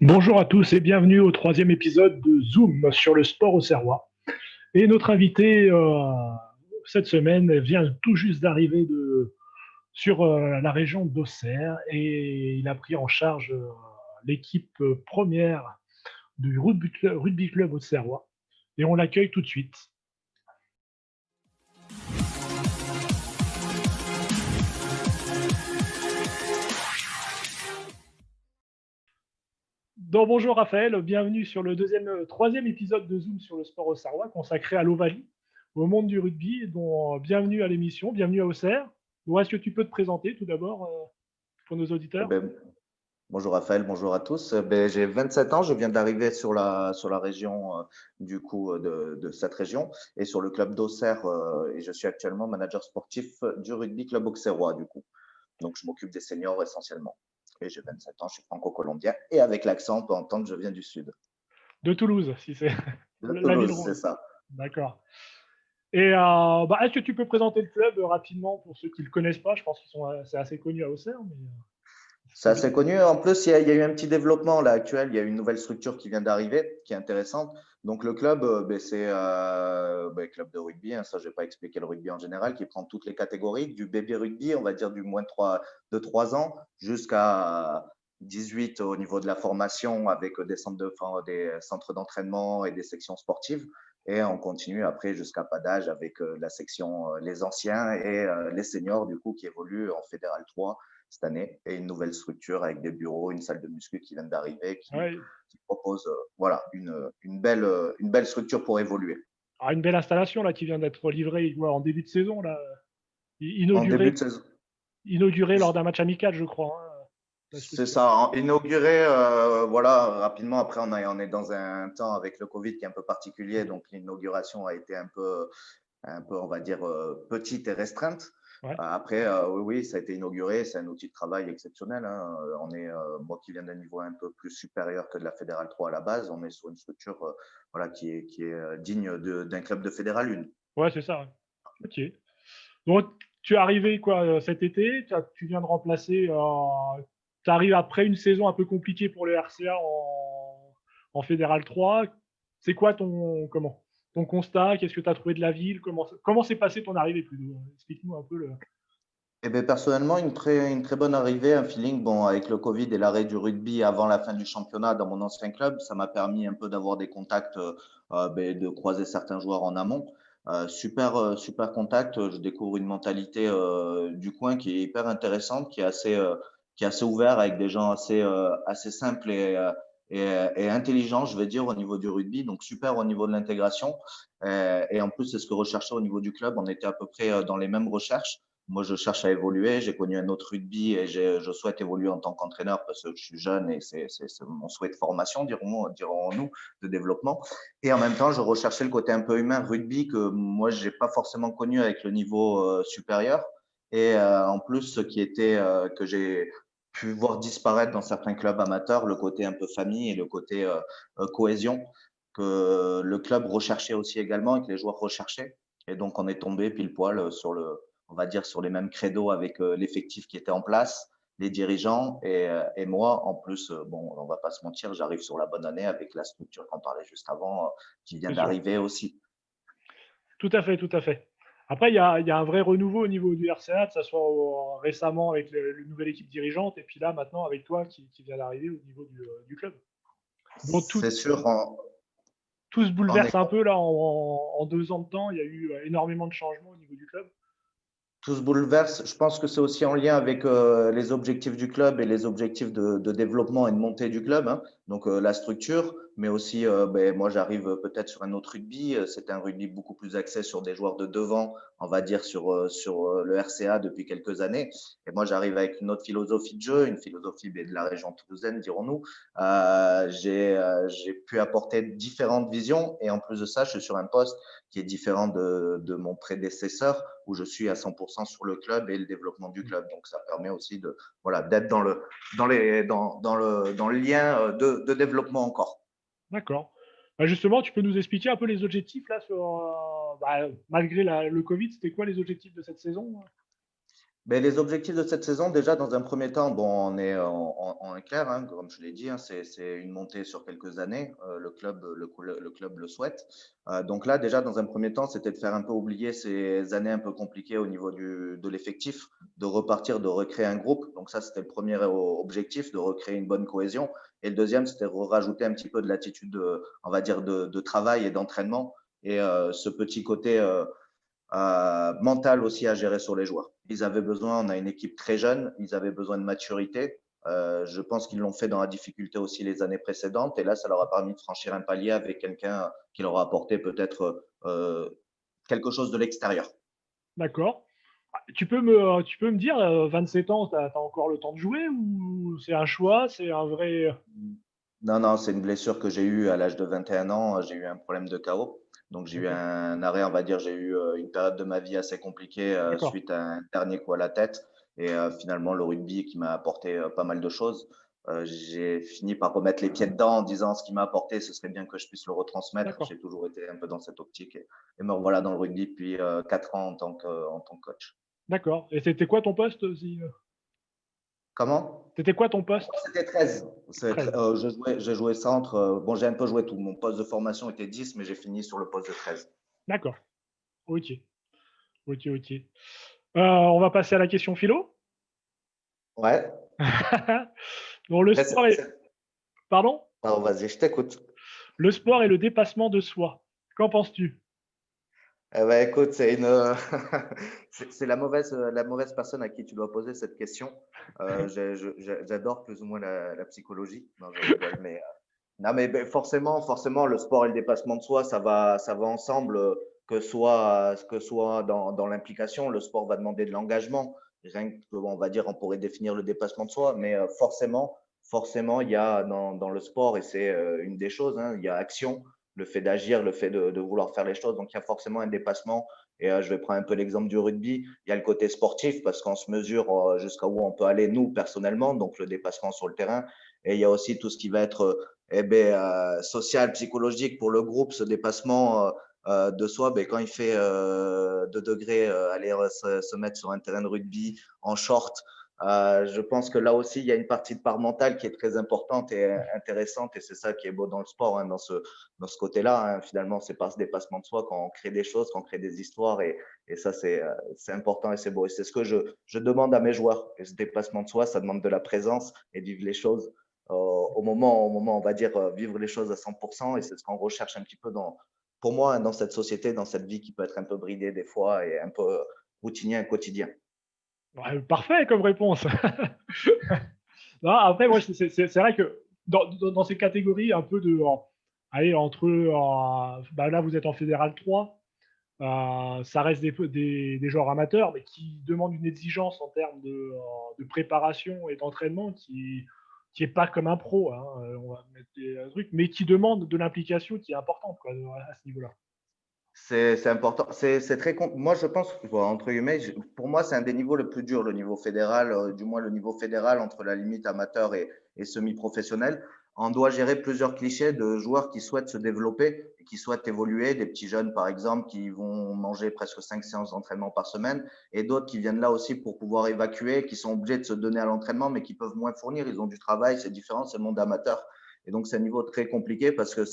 Bonjour à tous et bienvenue au troisième épisode de Zoom sur le sport auxerrois. Et notre invité cette semaine vient tout juste d'arriver sur la région d'Auxerre et il a pris en charge l'équipe première du rugby club auxerrois. Et on l'accueille tout de suite. Donc bonjour Raphaël, bienvenue sur le troisième épisode de Zoom sur le sport auxerrois consacré à l'Ovalie, au monde du rugby. Donc, bienvenue à l'émission, bienvenue à Auxerre. Donc, est-ce que tu peux te présenter tout d'abord pour nos Eh auditeurs? ben, bonjour Raphaël, bonjour à tous. J'ai 27 ans, je viens d'arriver sur la région de cette région et sur le club d'Auxerre et je suis actuellement manager sportif du rugby club auxerrois du coup. Donc je m'occupe des seniors essentiellement. Et j'ai 27 ans, je suis franco-colombien et avec l'accent on peut entendre que je viens du sud. De Toulouse, si c'est De la ville Toulouse, c'est rose. ça. D'accord. Et est-ce que tu peux présenter le club rapidement pour ceux qui ne le connaissent pas? Je pense c'est assez connu à Auxerre, mais C'est assez connu. En plus, il y a eu un petit développement là actuel. Il y a une nouvelle structure qui vient d'arriver, qui est intéressante. Donc le club, c'est club de rugby. Ça, je vais pas expliquer le rugby en général, qui prend toutes les catégories, du baby rugby, on va dire du moins de 3 ans, jusqu'à 18 au niveau de la formation, avec des centres d'entraînement et des sections sportives. Et on continue après jusqu'à pas d'âge avec la section les anciens et les seniors du coup qui évoluent en Fédéral 3 cette année et une nouvelle structure avec des bureaux, une salle de muscu qui vient d'arriver ouais. qui propose une belle structure pour évoluer. Une belle installation là qui vient d'être livrée en début de saison, là, En début de inaugurée, saison, inaugurée lors d'un match amical, je crois, hein, la c'est structure. ça, inauguré, voilà, rapidement. Après, on est dans un temps avec le Covid qui est un peu particulier, donc l'inauguration a été un peu, on va dire, petite et restreinte. Ouais. Après, oui, oui, ça a été inauguré. C'est un outil de travail exceptionnel, hein. Moi qui viens d'un niveau un peu plus supérieur que de la Fédérale 3 à la base, on est sur une structure voilà, qui est digne d'un club de Fédérale 1. Ouais, c'est ça. Ouais. Ok. Donc, tu es arrivé quoi cet été, tu viens de remplacer, tu arrives après une saison un peu compliquée pour le RCA en Fédéral 3. C'est quoi ton constat? Qu'est-ce que tu as trouvé de la ville? Comment s'est passé ton arrivée plutôt? Explique-nous un peu le. Eh bien, personnellement, une très bonne arrivée, un feeling. Bon, avec le Covid et l'arrêt du rugby avant la fin du championnat dans mon ancien club, ça m'a permis un peu d'avoir des contacts, de croiser certains joueurs en amont. Super contact. Je découvre une mentalité du coin qui est hyper intéressante, qui est assez ouvert avec des gens assez simples et intelligents, je vais dire, au niveau du rugby. Donc, super au niveau de l'intégration. Et en plus, c'est ce que recherchait au niveau du club. On était à peu près dans les mêmes recherches. Moi, je cherche à évoluer. J'ai connu un autre rugby et je souhaite évoluer en tant qu'entraîneur parce que je suis jeune et c'est mon souhait de formation, dirons-nous, de développement. Et en même temps, je recherchais le côté un peu humain rugby que moi, j'ai pas forcément connu avec le niveau supérieur. Et en plus, ce qui était que j'ai pu voir disparaître dans certains clubs amateurs, le côté un peu famille et le côté cohésion que le club recherchait aussi également et que les joueurs recherchaient. Et donc, on est tombé pile poil on va dire, sur les mêmes credos avec l'effectif qui était en place, les dirigeants et moi. En plus, bon, on va pas se mentir, j'arrive sur la bonne année avec la structure qu'on parlait juste avant, qui vient C'est sûr. d'arriver aussi. Tout à fait, tout à fait. Après, il y a un vrai renouveau au niveau du RCA, que ce soit récemment avec la nouvelle équipe dirigeante, et puis là, maintenant, avec toi qui vient d'arriver au niveau du club. Donc, C'est sûr, tout se en bouleverse un effet. peu là en 2 ans de temps. Il y a eu énormément de changements au niveau du club. Tout se bouleverse. Je pense que c'est aussi en lien avec les objectifs du club et les objectifs de développement et de montée du club, hein. Donc la structure, mais aussi, moi j'arrive peut-être sur un autre rugby. C'est un rugby beaucoup plus axé sur des joueurs de devant, on va dire sur le RCA depuis quelques années. Et moi j'arrive avec une autre philosophie de jeu, une philosophie de la région toulousaine, dirons-nous. J'ai pu apporter différentes visions et en plus de ça, je suis sur un poste qui est différent de mon prédécesseur où je suis à 100% sur le club et le développement du club. Donc, ça permet aussi voilà, d'être dans le lien de développement encore. D'accord. Justement, tu peux nous expliquer un peu les objectifs là malgré le Covid, c'était quoi les objectifs de cette saison? Ben, les objectifs de cette saison, déjà, dans un premier temps, bon, on est clair, hein, comme je l'ai dit, hein, c'est une montée sur quelques années. Le club le souhaite. Donc là, déjà, dans un premier temps, c'était de faire un peu oublier ces années un peu compliquées au niveau de l'effectif, de repartir, de recréer un groupe. Donc ça, c'était le premier objectif, de recréer une bonne cohésion. Et le deuxième, c'était de rajouter un petit peu de l'attitude, on va dire, de travail et d'entraînement. Et ce petit côté mental aussi à gérer sur les joueurs. Ils avaient besoin, on a une équipe très jeune, ils avaient besoin de maturité. Je pense qu'ils l'ont fait dans la difficulté aussi les années précédentes. Et là, ça leur a permis de franchir un palier avec quelqu'un qui leur a apporté peut-être quelque chose de l'extérieur. D'accord. Tu peux me dire, 27 ans, tu as encore le temps de jouer ou c'est un choix, c'est un vrai. Non, non, c'est une blessure que j'ai eue à l'âge de 21 ans. J'ai eu un problème de KO. Donc, j'ai eu D'accord, un arrêt, on va dire, j'ai eu une période de ma vie assez compliquée d'accord, suite à un dernier coup à la tête. Et finalement, le rugby qui m'a apporté pas mal de choses. J'ai fini par remettre les pieds dedans en disant ce qui m'a apporté, ce serait bien que je puisse le retransmettre. d'accord, J'ai toujours été un peu dans cette optique et me revoilà dans le rugby depuis 4 ans en tant que coach. d'accord. Et c'était quoi ton poste Comment? C'était quoi ton poste? C'était 13. 13. J'ai joué centre. Bon, j'ai un peu joué tout. Mon poste de formation était 10, mais j'ai fini sur le poste de 13. D'accord. OK. OK, OK. On va passer à la question philo. Ouais. Bon, le Après, sport est pardon? pardon, vas-y, je t'écoute. Le sport est le dépassement de soi. Qu'en penses-tu? Eh ben, écoute, c'est une, c'est la mauvaise personne à qui tu dois poser cette question. J'adore plus ou moins la psychologie. Non, je rigole, mais non, mais ben, forcément, le sport et le dépassement de soi, ça va ensemble, que soit dans l'implication. Le sport va demander de l'engagement. Rien que, on va dire, on pourrait définir le dépassement de soi, mais forcément, il y a dans le sport, et c'est une des choses, hein, il y a action, le fait d'agir, le fait de vouloir faire les choses. Donc, il y a forcément un dépassement. Et je vais prendre un peu l'exemple du rugby. Il y a le côté sportif parce qu'on se mesure jusqu'à où on peut aller, nous, personnellement, donc le dépassement sur le terrain. Et il y a aussi tout ce qui va être social, psychologique pour le groupe, ce dépassement de soi, quand il fait 2 degrés, aller se mettre sur un terrain de rugby en short, je pense que là aussi, il y a une partie de part mentale qui est très importante et intéressante, et c'est ça qui est beau dans le sport, hein, dans ce côté-là. Hein. Finalement, c'est par ce dépassement de soi qu'on crée des choses, qu'on crée des histoires, et ça, c'est important et c'est beau. Et c'est ce que je demande à mes joueurs. Et ce dépassement de soi, ça demande de la présence et de vivre les choses au moment, on va dire, vivre les choses à 100%. Et c'est ce qu'on recherche un petit peu pour moi, hein, dans cette société, dans cette vie qui peut être un peu bridée des fois et un peu routinier, quotidien. Ouais, parfait comme réponse. Non, après, moi, c'est vrai que dans ces catégories un peu de, allez, entre, bah là, vous êtes en Fédéral 3, ça reste des joueurs amateurs, mais qui demandent une exigence en termes de préparation et d'entraînement qui est pas comme un pro, hein, on va mettre des trucs, mais qui demande de l'implication qui est importante quoi, à ce niveau-là. C'est important. Moi, je pense, bon, entre guillemets, pour moi, c'est un des niveaux le plus dur, le niveau fédéral, du moins le niveau fédéral entre la limite amateur et semi-professionnel. On doit gérer plusieurs clichés de joueurs qui souhaitent se développer, et qui souhaitent évoluer, des petits jeunes, par exemple, qui vont manger presque 5 séances d'entraînement par semaine, et d'autres qui viennent là aussi pour pouvoir évacuer, qui sont obligés de se donner à l'entraînement, mais qui peuvent moins fournir. Ils ont du travail, c'est différent, c'est le monde amateur. Et donc, c'est un niveau très compliqué parce que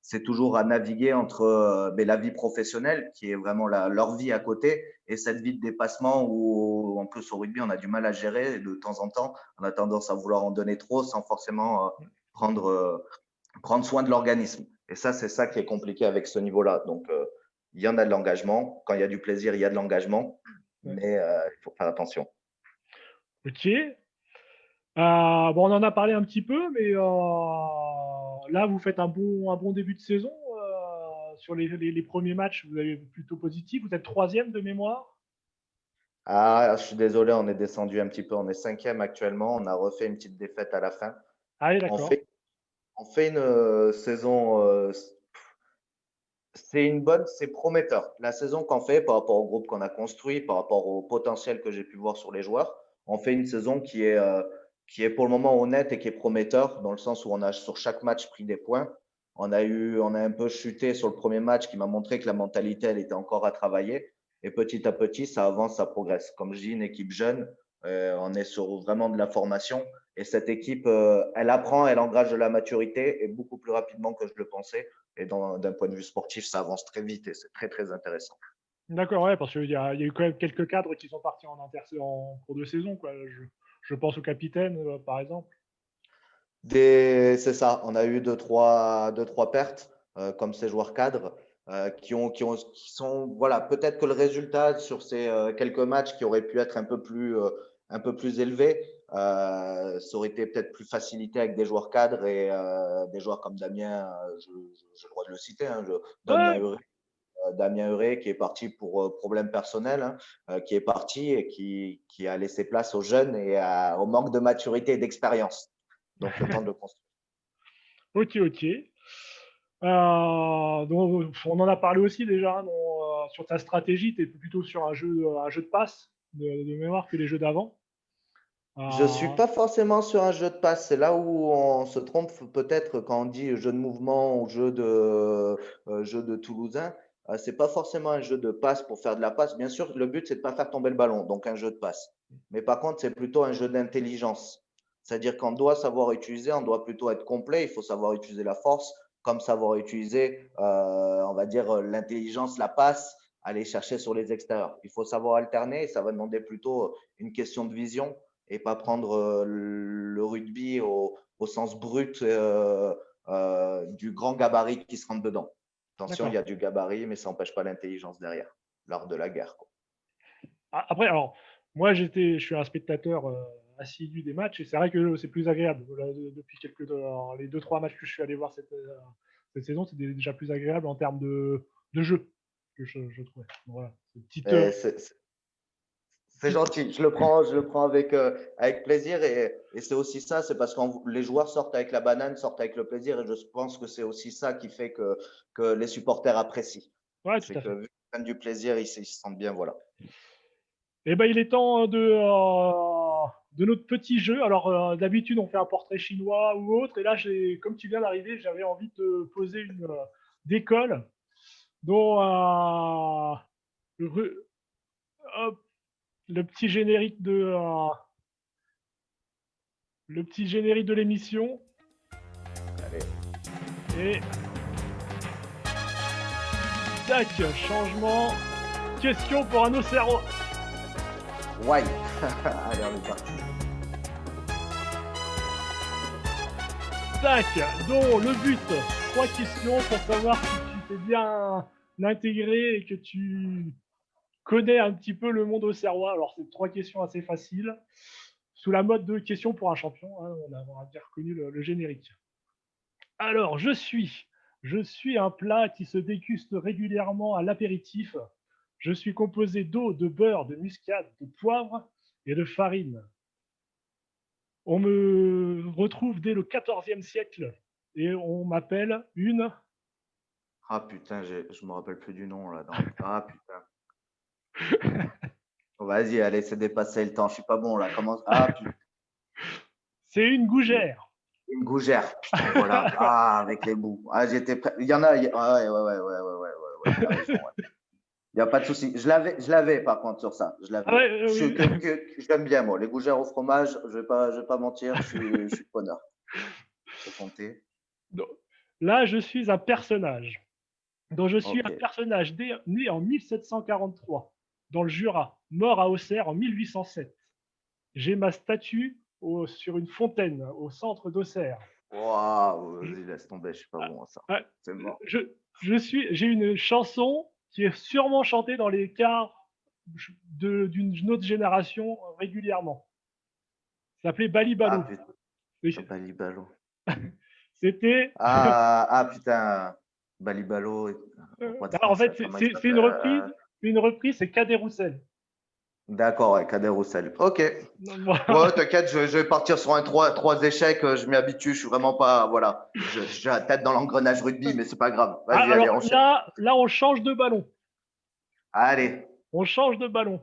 c'est toujours à naviguer entre la vie professionnelle, qui est vraiment leur vie à côté, et cette vie de dépassement où, en plus, au rugby, on a du mal à gérer. Et de temps en temps, on a tendance à vouloir en donner trop sans forcément prendre, euh, prendre soin de l'organisme. Et ça, c'est ça qui est compliqué avec ce niveau-là. Donc, il y en a de l'engagement. Quand il y a du plaisir, il y a de l'engagement. Ouais. Mais il faut faire attention. Ok. Bon, on en a parlé un petit peu, mais là, vous faites un bon début de saison. Sur les premiers matchs, vous avez plutôt positif. Vous êtes troisième de mémoire. Ah, je suis désolé, on est descendu un petit peu. On est cinquième actuellement. On a refait une petite défaite à la fin. Ah oui, On d'accord. fait, on fait une saison. C'est prometteur. La saison qu'on fait par rapport au groupe qu'on a construit, par rapport au potentiel que j'ai pu voir sur les joueurs, on fait une saison qui est pour le moment honnête et qui est prometteur dans le sens où on a sur chaque match pris des points. On a un peu chuté sur le premier match qui m'a montré que la mentalité, elle était encore à travailler. Et petit à petit, ça avance, ça progresse. Comme je dis, une équipe jeune, on est sur vraiment de la formation. Et cette équipe, elle apprend, elle engage de la maturité et beaucoup plus rapidement que je le pensais. Et d'un point de vue sportif, ça avance très vite et c'est très, très intéressant. D'accord, ouais, parce qu'il y a eu quand même quelques cadres qui sont partis en cours de saison, quoi. Je pense au capitaine, par exemple. C'est ça, on a eu deux, trois pertes, comme ces joueurs cadres, qui sont, voilà, peut-être que le résultat sur ces quelques matchs qui auraient pu être un peu plus élevé, ça aurait été peut-être plus facilité avec des joueurs cadres et des joueurs comme Damien, j'ai le droit de le citer, hein, Damien Ouais, Huré, Damien Huré, qui est parti pour problème personnel, hein, qui est parti et qui a laissé place aux jeunes et au manque de maturité et d'expérience. Donc, le temps de le construire. ok, ok. Donc, on en a parlé aussi déjà sur ta stratégie. Tu es plutôt sur un jeu de passe de mémoire que les jeux d'avant. Je suis Euh, pas forcément sur un jeu de passe. C'est là où on se trompe peut-être quand on dit jeu de mouvement ou jeu de Toulousain. C'est pas forcément un jeu de passe pour faire de la passe. Bien sûr, le but, c'est de pas faire tomber le ballon, donc un jeu de passe. Mais par contre, c'est plutôt un jeu d'intelligence. C'est-à-dire qu'on doit savoir utiliser, on doit plutôt être complet. Il faut savoir utiliser la force, comme savoir utiliser, on va dire, l'intelligence, la passe, aller chercher sur les extérieurs. Il faut savoir alterner et ça va demander plutôt une question de vision et pas prendre le rugby au sens brut du grand gabarit qui se rentre dedans. Attention, il y d'accord. a du gabarit, mais ça n'empêche pas l'intelligence derrière, l'art de la guerre. Quoi. Après, alors, moi, je suis un spectateur assidu des matchs et c'est vrai que c'est plus agréable. Là, depuis les 2-3 matchs que je suis allé voir cette saison, c'est déjà plus agréable en termes de jeu que je trouvais. Voilà. C'est Petite- gentil, je le prends avec plaisir et c'est aussi ça, c'est parce que les joueurs sortent avec la banane, sortent avec le plaisir et je pense que c'est aussi ça qui fait que les supporters apprécient. Ouais, tout C'est à que fait. vu qu'ils prennent du plaisir, ils se sentent bien, voilà. Et ben, il est temps de notre petit jeu. Alors, d'habitude, on fait un portrait chinois ou autre. Et là, comme tu viens d'arriver, j'avais envie de te poser une d'école dont re- hop, le petit générique de l'émission. Allez, Et tac, changement. Question pour un océan. ouais. Allez, on est parti. Tac, dont le but, 3 questions pour savoir si tu t'es bien intégré et que tu connais un petit peu le monde auxerrois. Alors, c'est 3 questions assez faciles, sous la mode de questions pour un champion. Hein, on a bien reconnu le générique. Alors, je suis un plat qui se déguste régulièrement à l'apéritif. Je suis composé d'eau, de beurre, de muscade, de poivre et de farine. On me retrouve dès le XIVe siècle et on m'appelle une. Ah putain, je me rappelle plus du nom là. Non. Ah putain. Vas-y, allez, c'est dépassé le temps. Je suis pas bon là. Comment? Ah putain, C'est une gougère. une gougère. Putain, voilà. Ah, avec les bouts. Ah, j'étais prêt. Il y en a. Ah, ouais, ouais, ouais, ouais, ouais, ouais, ouais, ouais, t'as raison. Ouais. Il n'y a pas de souci. Je l'avais par contre sur ça. Je Ah l'avais. ouais, oui. J'aime bien moi. Les gougères au fromage, je vais pas mentir, je suis preneur. Faut compter. Donc, là, je suis un personnage. Donc, je suis Ok. un personnage né en 1743 dans le Jura, mort à Auxerre en 1807. J'ai ma statue sur une fontaine au centre d'Auxerre. Waouh, Je, vas-y, laisse tomber. Je suis pas bon à ça. ah, C'est mort. j'ai une chanson qui est sûrement chantée dans les cars d'une autre génération régulièrement. Ça s'appelait Ah Balibalo. putain, Balibalo. C'était. Putain, Balibalo, Roi de En France, fait, comment il c'est une s'appelle reprise. Une reprise, c'est Cadet Roussel. D'accord, ouais, Kader Roussel. Ok. Voilà. Ouais, t'inquiète, je vais partir sur un trois échecs. Je m'y habitue. Je suis vraiment pas. Voilà. J'ai la tête dans l'engrenage rugby, mais c'est pas grave. Vas-y, allez, Alors enchaîne. là, on change de ballon. Allez. On change de ballon.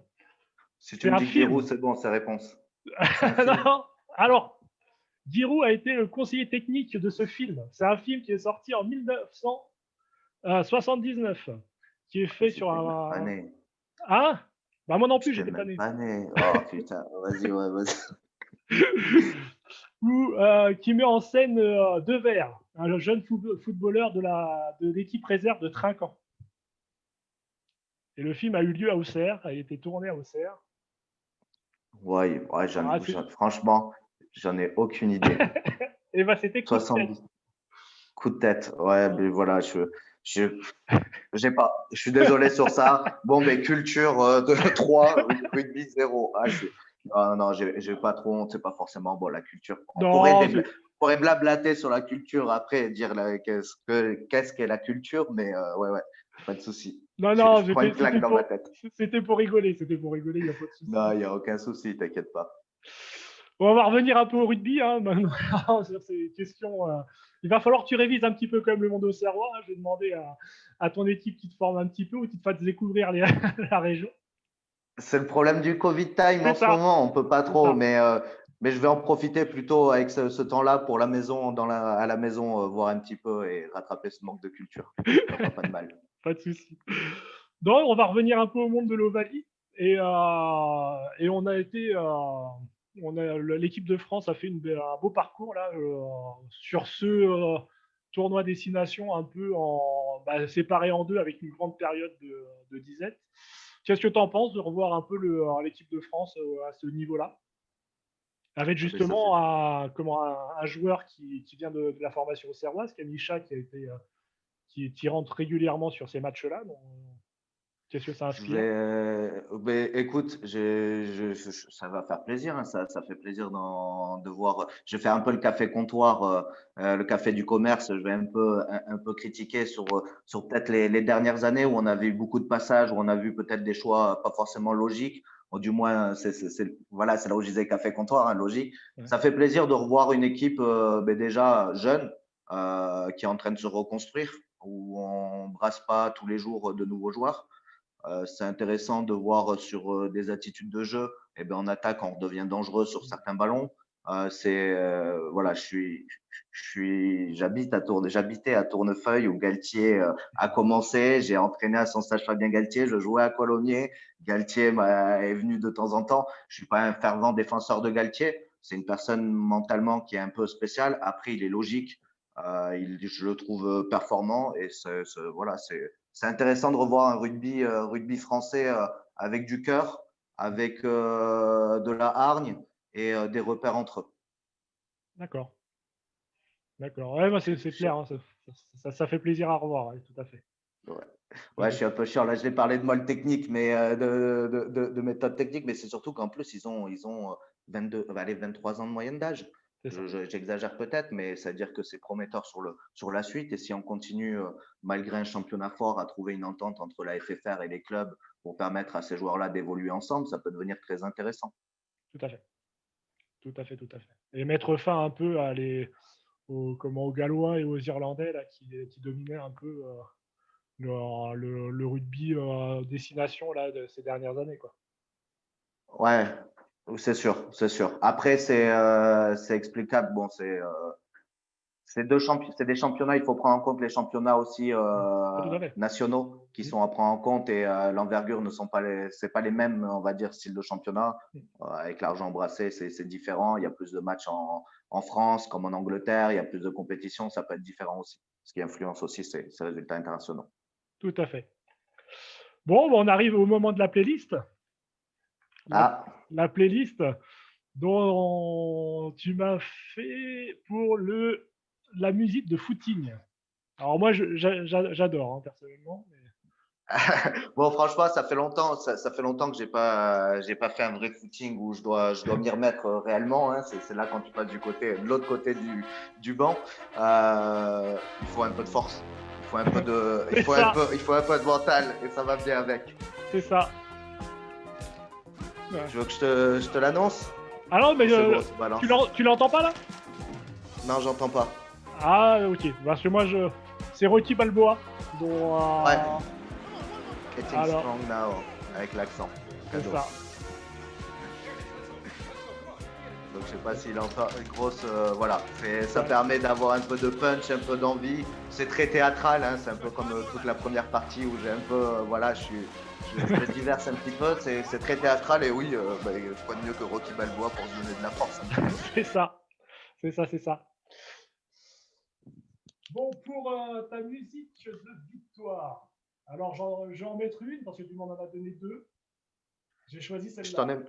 Si tu C'est me un dis Giroud, film. c'est bon, c'est réponse. C'est un film. Non. Alors, Giroud a été le conseiller technique de ce film. C'est un film qui est sorti en 1979, qui est Ah, fait sur j'étais même pas un. né. Ah, bah moi non plus, J'étais j'étais pas même né. pas né. Oh putain, vas-y, ouais, vas-y. Ou qui met en scène Devers, un jeune footballeur de l'équipe réserve de Trinquant. Et le film a eu lieu à Auxerre, a été tourné à Auxerre. Ouais, ouais, Ah, franchement, j'en ai aucune idée. et bah c'était coup de tête. 70 coups de tête. Ouais, mais voilà, je, j'ai pas. Je suis désolé sur ça. Bon, mais culture de 3, rugby 0. Ah, non, non, j'ai pas trop honte. C'est pas forcément bon la culture. Non, On pourrait blablater sur la culture après, dire qu'est-ce qu'est la culture, mais ouais, ouais, pas de souci. non, Je non, prends une claque dans ma tête. c'était pour rigoler, il n'y a pas de Non, souci. il y a aucun souci, t'inquiète pas. On va revenir un peu au rugby, hein, maintenant, sur ces questions. Il va falloir que tu révises un petit peu comme le monde au Serrois. Hein. Je vais demander à ton équipe qui te forme un petit peu ou qui te fasse découvrir la région. C'est le problème du Covid time C'est en ce ça, moment. On peut pas c'est trop, ça. mais je vais en profiter plutôt avec ce temps-là pour la maison, à la maison, voir un petit peu et rattraper ce manque de culture. Ça fera pas de mal. Pas de souci. Donc, on va revenir un peu au monde de l'Ovalie. Et on a été. L'équipe de France a fait un beau parcours là, sur ce tournoi destination un peu séparé en deux avec une grande période de disette. Qu'est-ce que tu en penses de revoir un peu l'équipe de France à ce niveau-là, avec Ah ben, ça fait. justement un joueur qui vient de la formation serroise, Kamisha, qui rentre régulièrement sur ces matchs-là. Donc, qu'est-ce que ça Je inspire? vais, ben, écoute, ça va faire plaisir, hein, ça fait plaisir de voir. Je fais un peu le café comptoir, le café du commerce. Je vais un peu critiquer sur peut-être les dernières années où on avait eu beaucoup de passages, où on a vu peut-être des choix pas forcément logiques. Ou du moins, voilà, c'est là où je disais café comptoir, hein, logique. Ouais. Ça fait plaisir de revoir une équipe ben, déjà jeune qui est en train de se reconstruire, où on brasse pas tous les jours de nouveaux joueurs. C'est intéressant de voir sur des attitudes de jeu. Et ben en attaque, on redevient dangereux sur certains ballons. Voilà, j'habitais à Tournefeuille où Galtier a commencé. J'ai entraîné à son stage Fabien Galtier. Je jouais à Colomiers. Galtier est venu de temps en temps. Je suis pas un fervent défenseur de Galtier. C'est une personne mentalement qui est un peu spéciale. Après, il est logique. Je le trouve performant et voilà, c'est intéressant de revoir un rugby français avec du cœur, avec de la hargne et des repères entre eux. D'accord. D'accord. Ouais, bah, c'est clair. Hein, ça fait plaisir à revoir, ouais, tout à fait. Ouais. Tout Ouais, à je suis fait. un peu chiant. Là, je l'ai parlé de molle technique, mais de méthode technique, mais c'est surtout qu'en plus, ils ont 22, allez, 23 ans de moyenne d'âge. C'est ça. J'exagère peut-être, mais ça veut dire que c'est prometteur sur la suite. Et si on continue, malgré un championnat fort, à trouver une entente entre la FFR et les clubs pour permettre à ces joueurs-là d'évoluer ensemble, ça peut devenir très intéressant. Tout à fait. Tout à fait, tout à fait. Et mettre fin un peu aux Gallois et aux Irlandais là, qui dominaient un peu le rugby destination là, de ces dernières années. Quoi. Ouais, c'est sûr, c'est sûr. Après, c'est explicable. Bon, c'est des championnats. Il faut prendre en compte les championnats aussi Ah, tout à fait. nationaux qui Mm. sont à prendre en compte et l'envergure ne sont pas c'est pas les mêmes, on va dire, style de championnat. Mm. Avec l'argent brassé, c'est différent. Il y a plus de matchs en France comme en Angleterre. Il y a plus de compétitions. Ça peut être différent aussi. Ce qui influence aussi ces résultats internationaux. Tout à fait. Bon, on arrive au moment de la playlist. La, Ah, la playlist dont tu m'as fait pour la musique de footing. Alors moi, j'adore, hein, personnellement. Mais... bon, franchement, ça fait longtemps que j'ai pas fait un vrai footing où je dois m'y remettre réellement. Hein. C'est là quand tu passes de l'autre côté du banc. Il faut un peu de force. Il faut un peu de mental et ça va bien avec. C'est ça. Ouais. Tu veux que je te l'annonce? Ah non, mais Bon, tu l'entends pas là? Non, j'entends pas. Ah, ok. Parce que moi, c'est Rocky Balboa. Dont, Ouais. Getting alors, strong now avec l'accent. c'est Cadeau. ça. Donc je sais pas s'il entend une grosse, voilà. Ça permet d'avoir un peu de punch, un peu d'envie. C'est très théâtral, hein, c'est un peu comme toute la première partie où j'ai un peu, voilà, je me diverse un petit peu. C'est très théâtral et oui, quoi de mieux que Rocky Balboa pour se donner de la force un petit peu. C'est ça, c'est ça, c'est ça. Bon, pour ta musique de victoire, alors je vais en mettre une parce que tu m'en as donné deux. J'ai choisi Je t'en celle-là. ai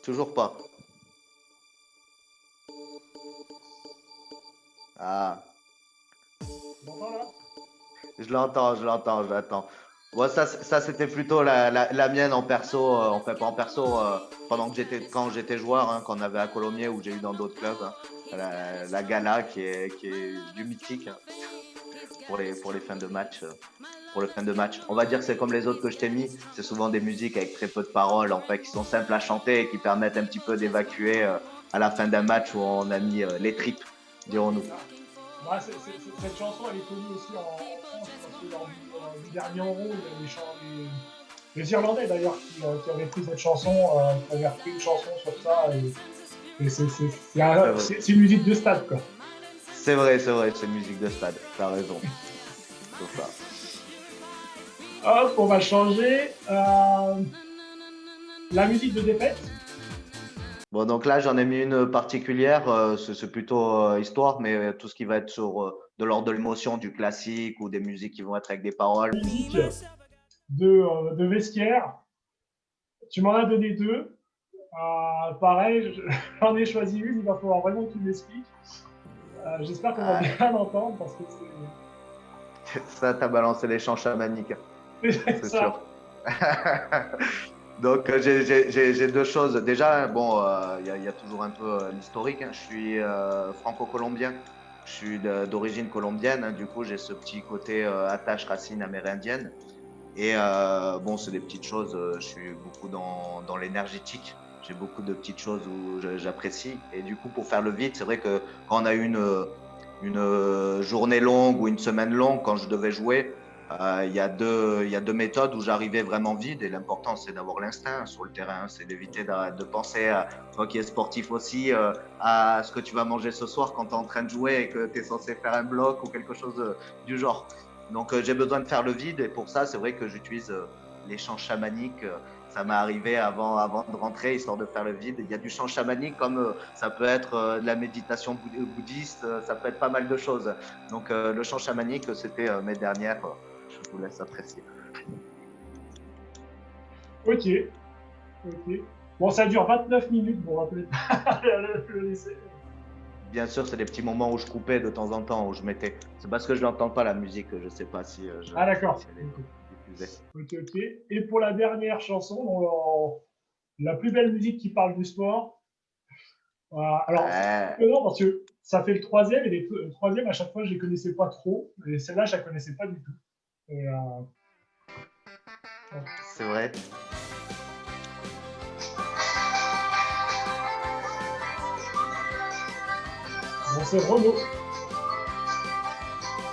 toujours pas. Ah. Tu m'entends là? Je l'attends. Bon, ça c'était plutôt la mienne en perso, enfin pas en perso, quand j'étais joueur, hein, qu'on avait à Colomiers ou j'ai eu dans d'autres clubs, hein. La gala qui est du mythique, hein, pour les fins de match. Pour le fin de match. On va dire que c'est comme les autres que je t'ai mis, c'est souvent des musiques avec très peu de paroles, en fait, qui sont simples à chanter et qui permettent un petit peu d'évacuer à la fin d'un match où on a mis les tripes, dirons-nous. Bah, cette chanson, elle est connue aussi en France parce que lors du dernier Euro, il y a les Irlandais d'ailleurs qui avaient pris cette chanson, qui avaient repris une chanson sur ça. Et c'est une musique de stade, quoi. C'est vrai, c'est une musique de stade, t'as raison. C'est ça. Hop, on va changer. La musique de défaite. Bon, donc là, j'en ai mis une particulière, c'est plutôt histoire, mais tout ce qui va être sur de l'ordre de l'émotion, du classique ou des musiques qui vont être avec des paroles. Musique de vestiaire. Tu m'en as donné deux. Pareil, j'en ai choisi une. Il va falloir vraiment que tu m'expliques. J'espère qu'on va Ah, bien l'entendre parce que ça, t'as balancé les chants chamaniques, c'est c'est ça. sûr. Donc, j'ai deux choses. Déjà, bon, y a toujours un peu l'historique, hein. Je suis franco-colombien. Je suis d'origine colombienne, hein. Du coup, j'ai ce petit côté attache racine amérindienne. Et bon, c'est des petites choses. Je suis beaucoup dans l'énergétique. J'ai beaucoup de petites choses où j'apprécie. Et du coup, pour faire le vide, c'est vrai que quand on a une journée longue ou une semaine longue, quand je devais jouer, il y a deux méthodes où j'arrivais vraiment vide. Et l'important, c'est d'avoir l'instinct sur le terrain. C'est d'éviter de penser à toi qui es sportif aussi, à ce que tu vas manger ce soir quand tu es en train de jouer et que tu es censé faire un bloc ou quelque chose du genre. Donc, j'ai besoin de faire le vide et pour ça, c'est vrai que j'utilise les chants chamaniques. Ça m'est arrivé avant de rentrer, histoire de faire le vide. Il y a du chant chamanique, comme ça peut être de la méditation bouddhiste, ça peut être pas mal de choses. Donc, le chant chamanique, c'était mes dernières. Je vous laisse apprécier. Ok, ok. Bon, ça dure 29 minutes. Bon, on va peut-être le laisser. Bien sûr, c'est des petits moments où je coupais de temps en temps, où je mettais. C'est parce que je n'entends pas la musique, je ne sais pas si, Ah, si d'accord. elle est Ok, diffusée. ok, ok. Et pour la dernière chanson, la plus belle musique qui parle du sport. Alors, c'est Ouais. étonnant parce que ça fait le troisième et le troisième, à chaque fois, je ne les connaissais pas trop. Et celle-là, je ne la connaissais pas du tout. Et, bon, C'est vrai. c'est Renault.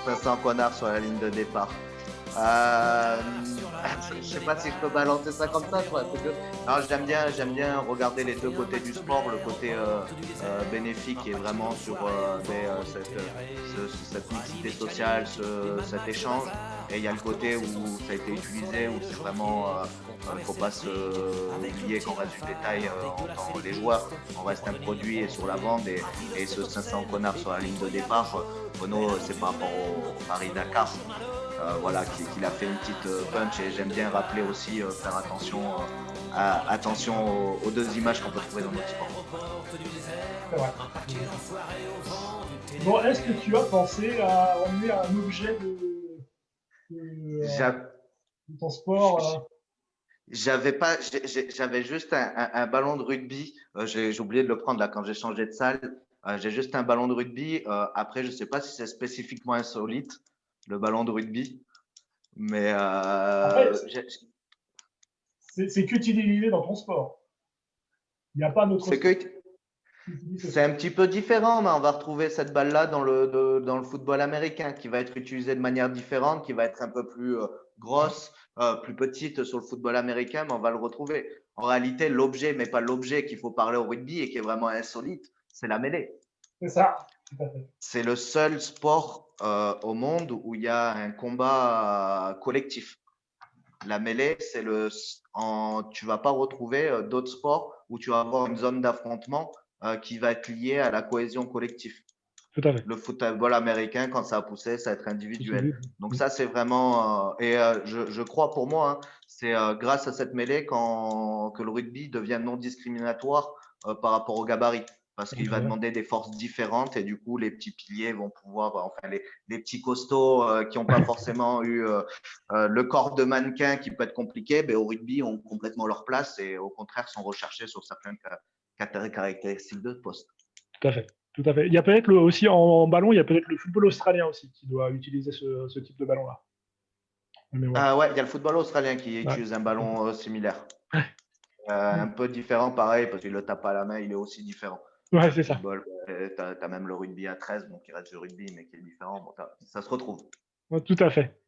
500 connards sur la ligne de départ. Euh, je sais pas si je peux balancer ça comme ça, toi. Non, j'aime bien regarder les deux côtés du sport, le côté bénéfique qui est vraiment sur cette mixité sociale, cet échange. Et il y a le côté où ça a été utilisé, où c'est vraiment, faut pas se oublier qu'on reste du détail en tant les joueurs, on reste un produit et sur la vente et ce 500 connards sur la ligne de départ. Renault, c'est par rapport au Paris-Dakar. Voilà, qu'il a fait une petite punch et j'aime bien rappeler aussi, faire attention aux deux images qu'on peut trouver dans notre sport. C'est vrai. Bon, est-ce que tu as pensé à emmener un objet J'a- de ton sport J'avais pas, j'avais juste un ballon de rugby. J'ai oublié de le prendre là quand j'ai changé de salle. J'ai juste un ballon de rugby. Après, je sais pas si c'est spécifiquement insolite, le ballon de rugby, mais Après, c'est qu'utilisé dans ton sport. Il n'y a pas d'autre c'est sport que qui utilise c'est ça. un petit peu différent, mais on va retrouver cette balle-là dans le football américain qui va être utilisée de manière différente, qui va être un peu plus grosse, plus petite sur le football américain, mais on va le retrouver. En réalité, l'objet, mais pas l'objet qu'il faut parler au rugby et qui est vraiment insolite, c'est la mêlée. C'est ça, tout à fait. C'est le seul sport au monde où il y a un combat collectif. La mêlée, tu vas pas retrouver d'autres sports où tu vas avoir une zone d'affrontement qui va être liée à la cohésion collective. Tout à fait. Le football américain, quand ça a poussé, ça va être individuel. Donc Mm. ça, c'est vraiment… je crois pour moi, hein, c'est grâce à cette mêlée que le rugby devient non discriminatoire par rapport au gabarit. Parce qu'il va demander des forces différentes et du coup, les petits piliers vont pouvoir, enfin, les petits costauds qui n'ont pas forcément eu le corps de mannequin qui peut être compliqué, ben, au rugby, ont complètement leur place et au contraire sont recherchés sur certaines caractéristiques de poste. Tout à fait. Tout à fait. Il y a peut-être aussi en ballon, il y a peut-être le football australien aussi qui doit utiliser ce type de ballon-là. Ouais, il y a le football australien qui utilise un ballon similaire. Un peu différent, pareil, parce qu'il le tape à la main, il est aussi différent. Ouais, c'est ça. Football, tu as même le rugby à 13, donc il reste du rugby, mais qui est différent. Bon, ça se retrouve. Ouais, tout à fait.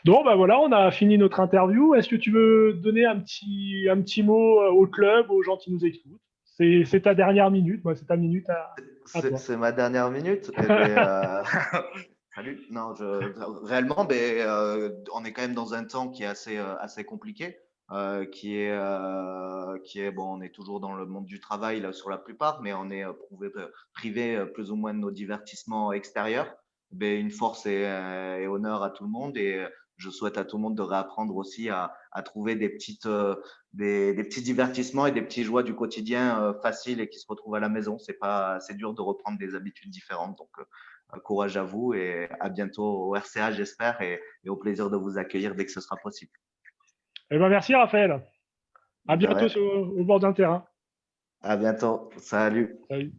Donc, bah voilà, on a fini notre interview. Est-ce que tu veux donner un petit mot au club, aux gens qui nous écoutent? C'est ta dernière minute. Moi, c'est ta minute à toi. C'est ma dernière minute. Eh ben, salut. Non, réellement, on est quand même dans un temps qui est assez compliqué, qui est bon, on est toujours dans le monde du travail là, sur la plupart, mais on est privé plus ou moins de nos divertissements extérieurs. Ben, une force et honneur à tout le monde et je souhaite à tout le monde de réapprendre aussi à trouver des petits divertissements et des petits joies du quotidien faciles et qui se retrouvent à la maison. C'est dur de reprendre des habitudes différentes. Donc, courage à vous et à bientôt au RCA, j'espère, et au plaisir de vous accueillir dès que ce sera possible. Eh ben, merci, Raphaël. À De bientôt rien. au bord d'un terrain. À bientôt. Salut. Salut.